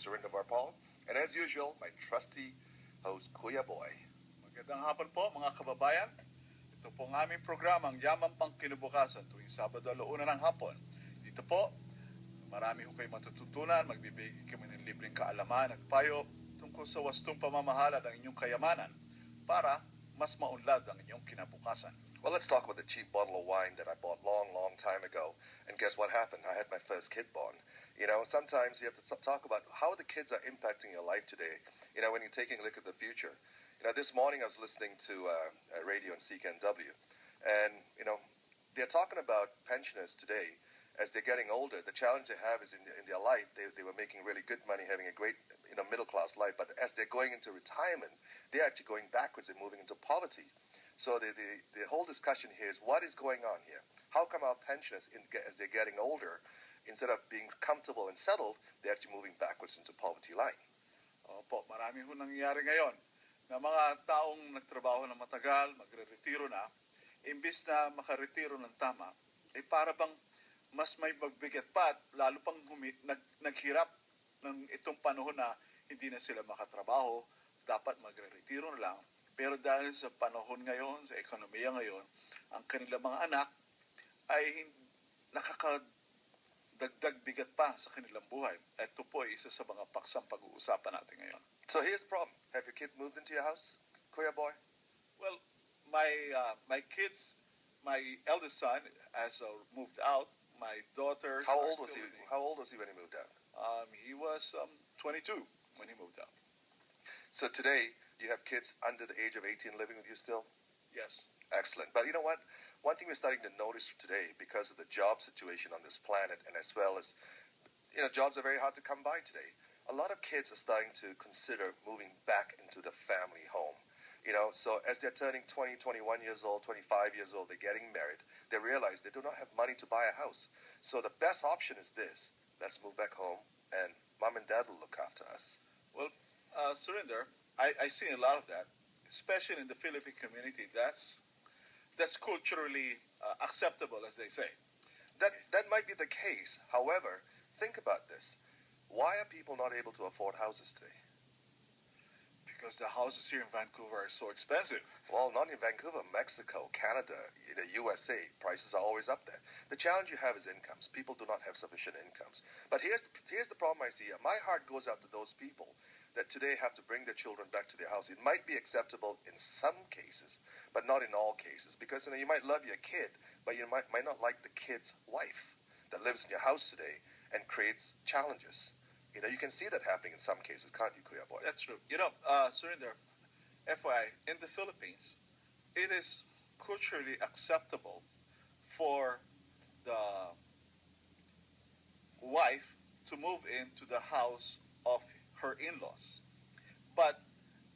Surinder Varpal, and as usual, my trusty host, Kuya Boy. Magandang hapon po mga kababayan. Ito po ang aming programang Yaman Pang Kinabukasan tuwing Sabado 1:00 ng hapon. Dito po, marami ho kayo matututunan, magbibigay kami ng libreng kaalaman at payo tungkol sa wastong pamamahala ng inyong kayamanan para mas maunlad ang inyong kinabukasan. Well, let's talk about the cheap bottle of wine that I bought long time ago. And guess what happened? I had my first kid born. You know, sometimes you have to talk about how the kids are impacting your life today, you know, when you're taking a look at the future. You know, this morning I was listening to a radio on CKNW, and, you know, they're talking about pensioners today. As they're getting older, the challenge they have is in their life, they were making really good money, having a great, you know, middle-class life, but as they're going into retirement, they're actually going backwards and moving into poverty. So the whole discussion here is what is going on here? How come our pensioners, as they're getting older, instead of being comfortable and settled, they're actually moving backwards into poverty line? Opo, marami ho nangyayari ngayon na mga taong nagtrabaho ng matagal, magre-retiro na, imbis na makaretiro ng tama, ay para bang mas may magbigat pa at lalo pang naghirap ng itong panahon na hindi na sila makatrabaho, dapat magre-retiro na lang. Pero dahil sa panahon ngayon, sa ekonomiya ngayon, ang kanilang mga anak ay nakakadagdag bigat pa sa kanilang buhay. Ito po ay isa sa mga paksang pag-uusapan natin ngayon. So here's the problem. Have your kids moved into your house, Kuya Boy? Well, my kids, my eldest son has moved out. My daughters. How old was he? How old was he when he moved out? He was 22 when he moved out. So today you have kids under the age of 18 living with you still? Yes. Excellent. But you know what? One thing we're starting to notice today, because of the job situation on this planet, and as well as, you know, jobs are very hard to come by today. A lot of kids are starting to consider moving back into the family home. You know, so as they're turning 20, 21 years old, 25 years old, they're getting married, they realize they do not have money to buy a house. So the best option is this: let's move back home, and mom and dad will look after us. Well, Surinder, I see a lot of that, especially in the Philippine community. That's culturally acceptable, as they say. That might be the case. However, think about this. Why are people not able to afford houses today? Because the houses here in Vancouver are so expensive. Well, not in Vancouver, Mexico, Canada, the USA, prices are always up there. The challenge you have is incomes. People do not have sufficient incomes. But here's the problem I see. My heart goes out to those people that today have to bring their children back to their house. It might be acceptable in some cases, but not in all cases. Because, you know, you might love your kid, but you might not like the kid's wife that lives in your house today and creates challenges. You know, you can see that happening in some cases, can't you, Kuya Boy? That's true. You know, Surinder, FYI, in the Philippines, it is culturally acceptable for the wife to move into the house of her in-laws. But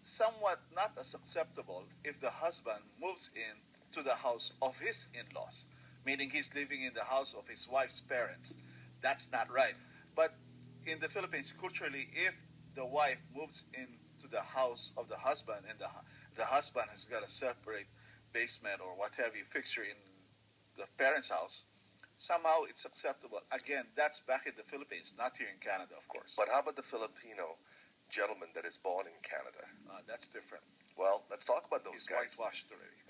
somewhat not as acceptable if the husband moves in to the house of his in-laws, meaning he's living in the house of his wife's parents. That's not right. But in the Philippines, culturally, if the wife moves into the house of the husband and the husband has got a separate basement or what have you fixture in the parents' house, somehow it's acceptable. Again, that's back in the Philippines, not here in Canada, of course. But how about the Filipino gentleman that is born in Canada? That's different. Well, let's talk about those He's guys. whitewashed already.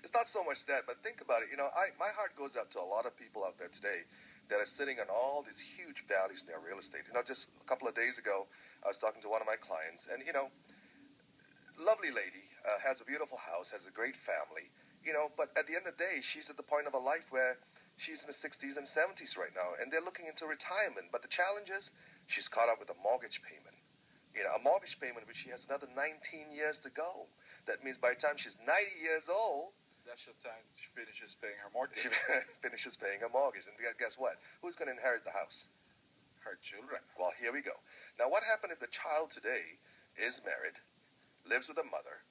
It's not so much that, but think about it. You know, my heart goes out to a lot of people out there today that are sitting on all these huge values in their real estate. You know, just a couple of days ago, I was talking to one of my clients, and, you know, lovely lady, has a beautiful house, has a great family, you know, but at the end of the day, she's at the point of her life where she's in the 60s and 70s right now, and they're looking into retirement. But the challenge is she's caught up with a mortgage payment. You know, a mortgage payment which she has another 19 years to go. That means by the time she's 90 years old, that's the time she finishes paying her mortgage. She finishes paying her mortgage. And guess what? Who's going to inherit the house? Her children. Well, here we go. Now, what happened if the child today is married, lives with a mother,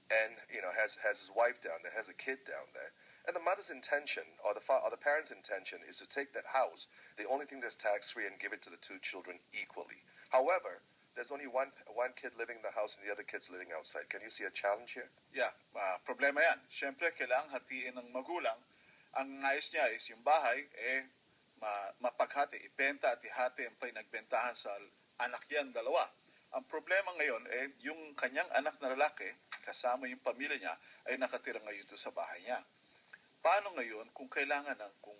and, you know, has his wife down there, has a kid down there, and the mother's intention or the parent's intention is to take that house, the only thing that's tax-free, and give it to the two children equally. However, there's only one kid living in the house and the other kid's living outside. Can you see a challenge here? Yeah, problema yan. Siyempre, kailangan hatiin ng magulang. Ang nais niya is yung bahay, mapaghati, ibenta at ihati ang pinagbentahan sa anak yan, dalawa. Ang problema ngayon, yung kanyang anak na lalaki, kasama yung pamilya niya, ay nakatira ngayon doon sa bahay niya. Paano ngayon, kung kailangan kung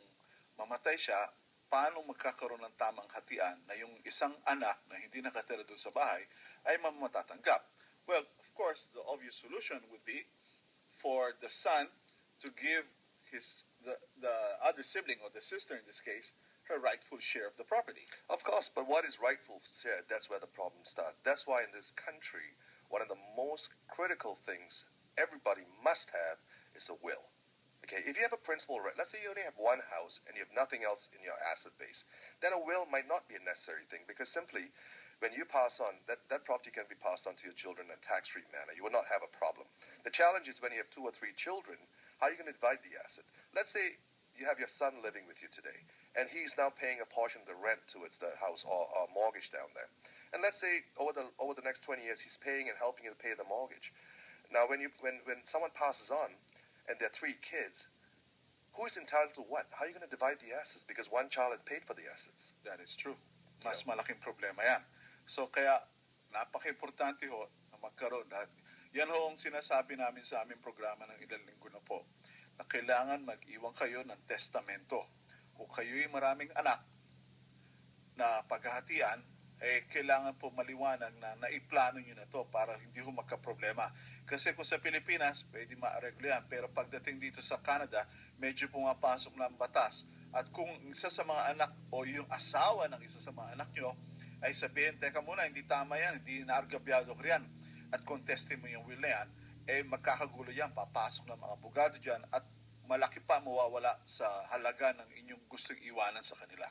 mamatay siya, paano magkakaroon ng tamang hatian na yung isang anak na hindi nakatira doon sa bahay ay matatanggap? Well, of course, the obvious solution would be for the son to give the other sibling, or the sister in this case, her rightful share of the property. Of course, but what is rightful share, that's where the problem starts. That's why in this country, one of the most critical things everybody must have is a will. Okay, if you have a principal right, let's say you only have one house and you have nothing else in your asset base, then a will might not be a necessary thing, because simply when you pass on, that property can be passed on to your children in a tax-free manner. You will not have a problem. The challenge is when you have 2 or 3 children, how are you going to divide the asset? Let's say you have your son living with you today, and he's now paying a portion of the rent towards the house or mortgage down there. And let's say over the next 20 years, he's paying and helping you to pay the mortgage. Now, when someone passes on, and there are 3 kids, who is entitled to what? How are you going to divide the assets? Because one child had paid for the assets. That is true. Mas malaking problema yan. So kaya, napaka-importante ho na magkaroon. Yan ho ang sinasabi namin sa aming programa ng ilang linggo na po, na kailangan mag-iwan kayo ng testamento. Kung kayo'y maraming anak na paghahatian, kailangan po maliwanag na naiplano nyo na to para hindi ho magka-problema. Kasi kung sa Pilipinas, pwede ma-areglo yan. Pero pagdating dito sa Canada, medyo pumapasok na ang batas. At kung isa sa mga anak o yung asawa ng isa sa mga anak nyo ay sabihin, teka muna, hindi tama yan, hindi naargabyado ko yan, at contestin mo yung will na yan, magkakagulo yan, papasok ng mga abogado dyan, at malaki pa mawawala sa halaga ng inyong gustong iwanan sa kanila.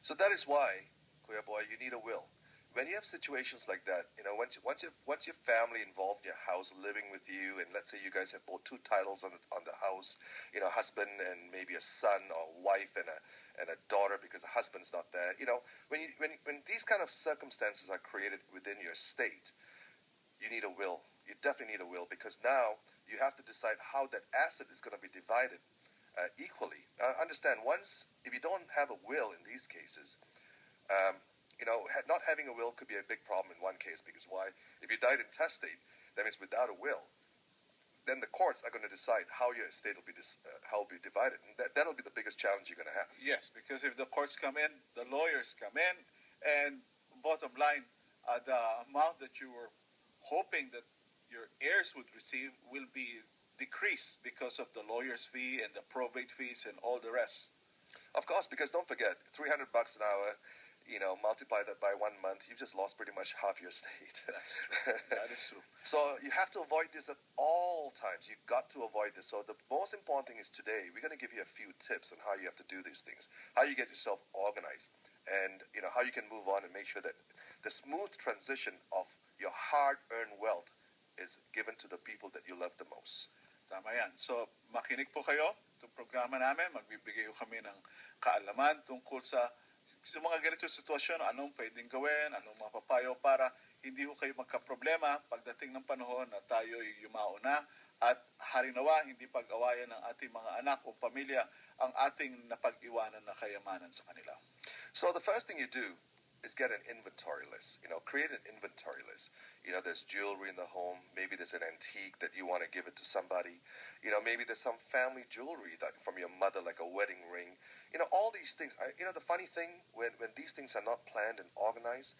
So that is why, Kuya Boy, you need a will. When you have situations like that, once your family involved in your house, living with you, and let's say you guys have both 2 titles on the house, husband and maybe a son or wife and a daughter because the husband's not there. When these kind of circumstances are created within your state, you need a will. You definitely need a will, because now you have to decide how that asset is going to be divided equally. Understand, if you don't have a will in these cases, not having a will could be a big problem in one case, because why? If you died intestate, that means without a will, then the courts are going to decide how your estate will be divided, and that'll be the biggest challenge you're going to have. Yes, because if the courts come in, the lawyers come in, and bottom line, the amount that you were hoping that your heirs would receive will be decreased because of the lawyer's fee and the probate fees and all the rest. Of course, because don't forget, $300 an hour, multiply that by 1 month, you've just lost pretty much half your estate. That's true. That is true. So you have to avoid this at all times. You've got to avoid this. So the most important thing is today, we're going to give you a few tips on how you have to do these things, how you get yourself organized, and how you can move on and make sure that the smooth transition of your hard-earned wealth is given to the people that you love the most. Tama yan. So, makinig po kayo. Itong programa namin, magbibigay kami ng kaalaman tungkol sa mga ganitong sitwasyon, anong pwedeng gawin, anong mapapayo para hindi ho kayo magka-problema pagdating ng panahon na tayo yumao na, at harinawa, hindi pag-awayan ng ating mga anak o pamilya ang ating napag-iwanan na kayamanan sa kanila. So the first thing you do is get an inventory list. Create an inventory list. There's jewelry in the home. Maybe there's an antique that you want to give it to somebody. Maybe there's some family jewelry that from your mother, like a wedding ring. All these things. The funny thing, when these things are not planned and organized,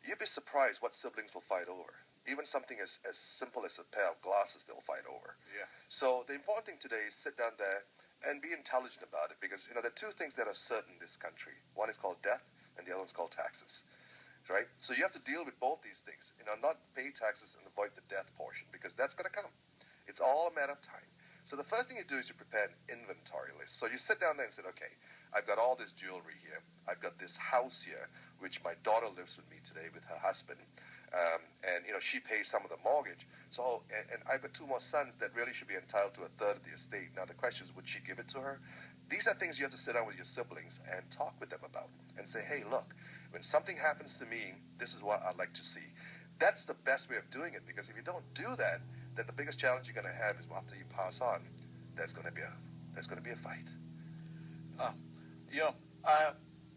you'd be surprised what siblings will fight over. Even something as simple as a pair of glasses, they'll fight over. Yeah. So the important thing today is sit down there and be intelligent about it, because there are 2 things that are certain in this country. One is called death, and the other one's called taxes, right? So you have to deal with both these things, not pay taxes and avoid the death portion, because that's going to come. It's all a matter of time. So the first thing you do is you prepare an inventory list. So you sit down there and say, okay, I've got all this jewelry here. I've got this house here, which my daughter lives with me today with her husband, and she pays some of the mortgage. So and I've got 2 more sons that really should be entitled to a third of the estate. Now the question is, would she give it to her? These are things you have to sit down with your siblings and talk with them about and say, hey, look, when something happens to me, this is what I'd like to see. That's the best way of doing it, because if you don't do that, then the biggest challenge you're going to have is after you pass on, there's going to be a fight.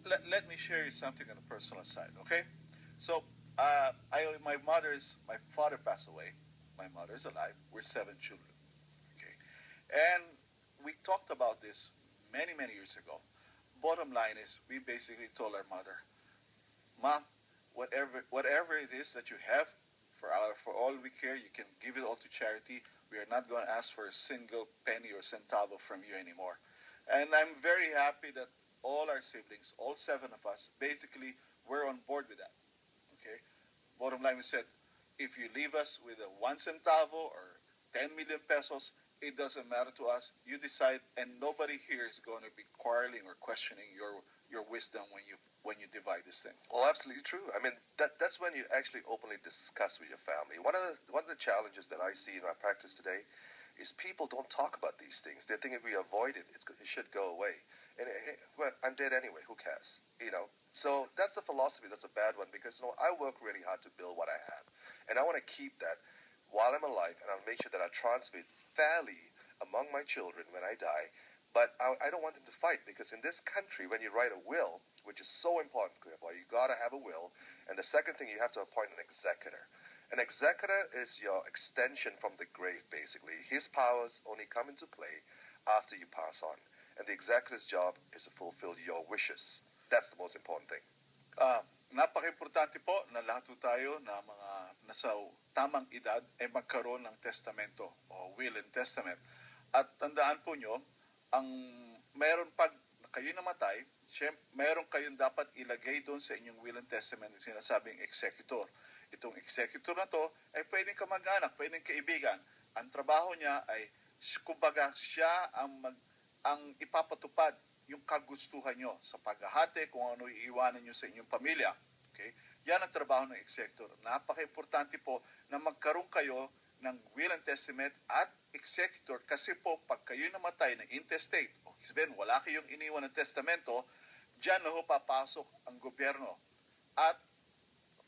Let me share you something on the personal side, okay? So, my father passed away. My mother's alive. We're seven children. Okay, and we talked about this many, many years ago. Bottom line is, we basically told our mother, "Ma, whatever it is that you have, for all we care, you can give it all to charity. We are not going to ask for a single penny or centavo from you anymore." And I'm very happy that all our siblings, all seven of us, basically were on board with that. Okay. Bottom line, we said, if you leave us with a one centavo or 10 million pesos, it doesn't matter to us. You decide, and nobody here is going to be quarreling or questioning your wisdom when you divide this thing. Well, absolutely true. I mean, that's when you actually openly discuss with your family. One of the challenges that I see in my practice today is people don't talk about these things. They think if we avoid it, it should go away. And well, I'm dead anyway. Who cares? So that's a philosophy. That's a bad one because I work really hard to build what I have, and I want to keep that while I'm alive, and I'll make sure that I transfer it fairly among my children when I die. But I don't want them to fight because in this country, when you write a will, which is so important, you got to have a will, and the second thing, you have to appoint an executor. An executor is your extension from the grave, basically. His powers only come into play after you pass on. And the executor's job is to fulfill your wishes. That's the most important thing. Napaka-importante po na lahat tayo na mga nasa tamang edad ay magkaroon ng testamento o will and testament. At tandaan po nyo, ang meron pag kayo namatay, meron kayong dapat ilagay doon sa inyong will and testament na sinasabing executor. Itong executor na to ay pwedeng kamag-anak, pwedeng kaibigan. Ang trabaho niya ay, kumbaga, siya ang ipapatupad yung kagustuhan nyo sa paghahati, kung ano iiwanan nyo sa inyong pamilya. Okay? Yan ang trabaho ng executor. Napaka-importante po na magkaroon kayo ng will and testament at executor kasi po pag kayo namatay na intestate, o sabihin, wala kayong iniwan ng testamento, dyan na ho papasok ang gobyerno. At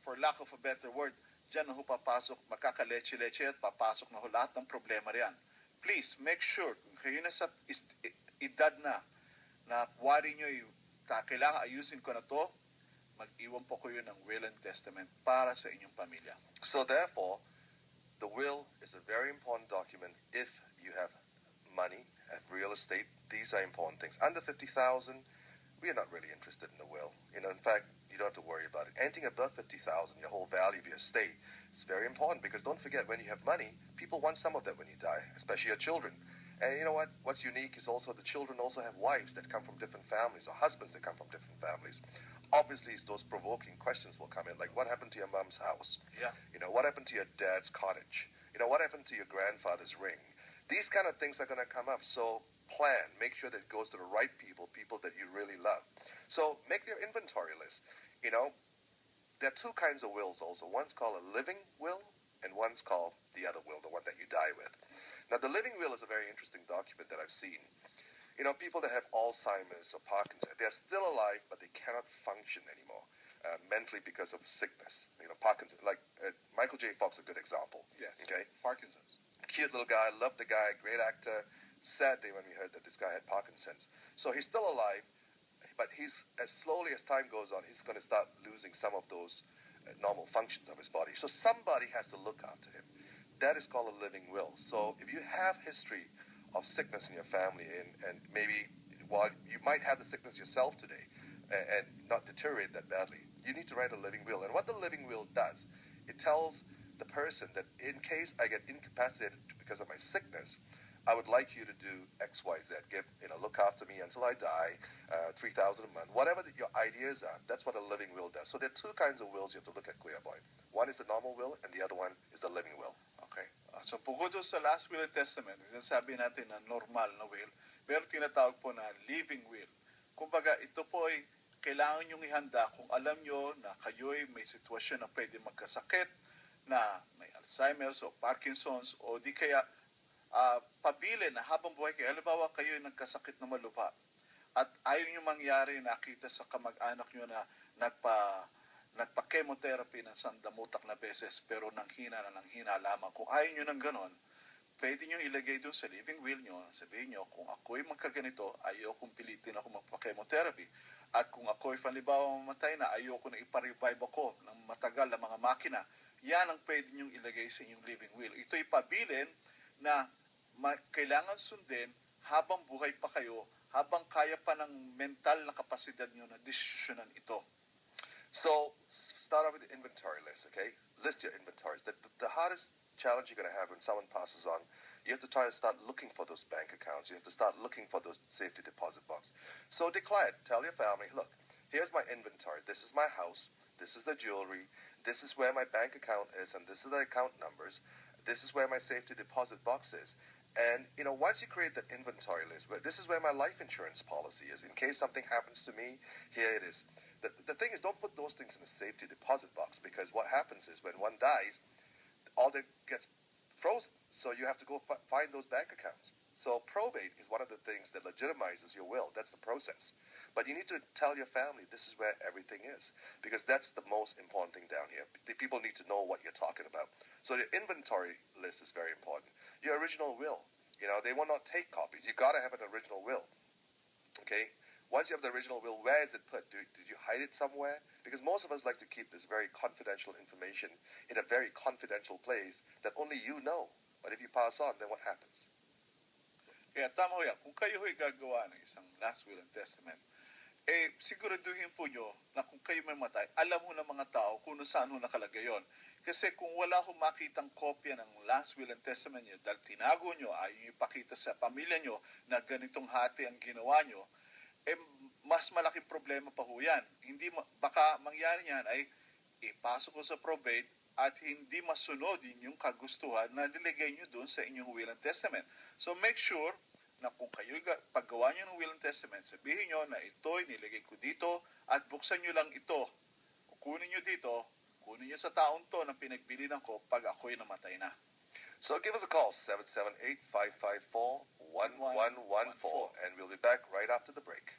for lack of a better word, dyan na ho papasok, makakaleche-leche at papasok na ho lahat ng problema riyan. Please, make sure, kung kayo na sa edad na wari nyo kailangan ayusin ko na to, mag-iwan po kayo ng will and testament para sa inyong pamilya. So therefore, the will is a very important document if you have money, have real estate. These are important things. Under 50,000, we are not really interested in the will. In fact, you don't have to worry about it. Anything above 50,000, your whole value of your estate, is very important because don't forget, when you have money, people want some of that when you die, especially your children. And you know what? What's unique is also the children also have wives that come from different families or husbands that come from different families. Obviously, those provoking questions will come in, like what happened to your mom's house? Yeah. What happened to your dad's cottage? What happened to your grandfather's ring? These kind of things are going to come up. So plan, make sure that it goes to the right people that you really love. So make your inventory list. There are two kinds of wills also. One's called a living will, and one's called the other will, the one that you die with. Now, the living will is a very interesting document that I've seen. People that have Alzheimer's or Parkinson's, they're still alive, but they cannot function anymore mentally because of sickness. Parkinson's, like Michael J. Fox, a good example. Yes. Okay. Parkinson's. Cute little guy, loved the guy, great actor. Sad day when we heard that this guy had Parkinson's. So he's still alive, but he's as slowly as time goes on, he's going to start losing some of those normal functions of his body. So somebody has to look after him. That is called a living will. So if you have history of sickness in your family, and maybe while you might have the sickness yourself today and not deteriorate that badly, you need to write a living will. And what the living will does, it tells the person that in case I get incapacitated because of my sickness, I would like you to do X, Y, Z. Look after me until I die, 3,000 a month, whatever your ideas are. That's what a living will does. So there are two kinds of wills you have to look at, Kuya Boy. One is the normal will, and the other one is the living will. Okay. So bukod sa last will and testament, sinasabi natin na normal na will, pero tinatawag po na living will. Kumbaga, ito po ay kailangan nyong ihanda kung alam nyo na kayo'y may sitwasyon na pwede magkasakit, na may Alzheimer's o Parkinson's, o di kaya pabilin na habang buhay kayo. Halimbawa, kayo ay nagkasakit na malubha at ayaw nyo mangyari nakita sa kamag-anak nyo na nagpa-chemotherapy ng sandamutak na beses pero nanghina lamang. Kung ayaw nyo ng ganon, pwede nyo ilagay doon sa living will nyo, sabihin nyo, kung ako'y magkaganito, ayaw kong pilitin ako magpa-chemotherapy. At kung ako'y halimbawa mamatay na, ayoko na ipa-revive ako ng matagal na mga makina, yan ang pwede niyong ilagay sa inyong living will. Ito'y pabilin na kailangan sundin habang buhay pa kayo, habang kaya pa ng mental na kapasidad niyo na desisyonan ito. So, start off with the inventory list, okay? List your inventories. The hardest challenge you're going to have when someone passes on, you have to try to start looking for those bank accounts. You have to start looking for those safety deposit box. So declare it. Tell your family, look, here's my inventory. This is my house. This is the jewelry. This is where my bank account is, and this is the account numbers. This is where my safety deposit box is. And, once you create that inventory list, this is where my life insurance policy is. In case something happens to me, here it is. The thing is, don't put those things in a safety deposit box, because what happens is when one dies, all that gets frozen. So you have to go find those bank accounts. So probate is one of the things that legitimizes your will. That's the process. But you need to tell your family this is where everything is, because that's the most important thing down here. The people need to know what you're talking about. So the inventory list is very important. Your original will, they will not take copies. You got to have an original will. Okay? Once you have the original will, where is it put? Did you hide it somewhere? Because most of us like to keep this very confidential information in a very confidential place that only you know. But if you pass on, then what happens? Kaya tama ho yan. Kung kayo ho'y gagawa ng isang last will and testament, siguraduhin po nyo na kung kayo may matay, alam ho ng mga tao kung saan ho nakalagay yon. Kasi kung wala ho makitang kopya ng last will and testament nyo, dahil tinago nyo, ayaw ipakita sa pamilya nyo na ganitong hati ang ginawa nyo, mas malaking problema pa ho yan. Baka mangyari yan ay ipasok ko sa probate at hindi masunod yung kagustuhan na nilagay nyo doon sa inyong will and testament. So make sure na kung kayo paggawa nyo ng will and testament, sabihin nyo na ito'y nilagay ko dito at buksan nyo lang ito. Kunin nyo dito, kunin nyo sa taong to na pinagbilinan ko pag ako'y namatay na. So give us a call, 778-554-1114, and we'll be back right after the break.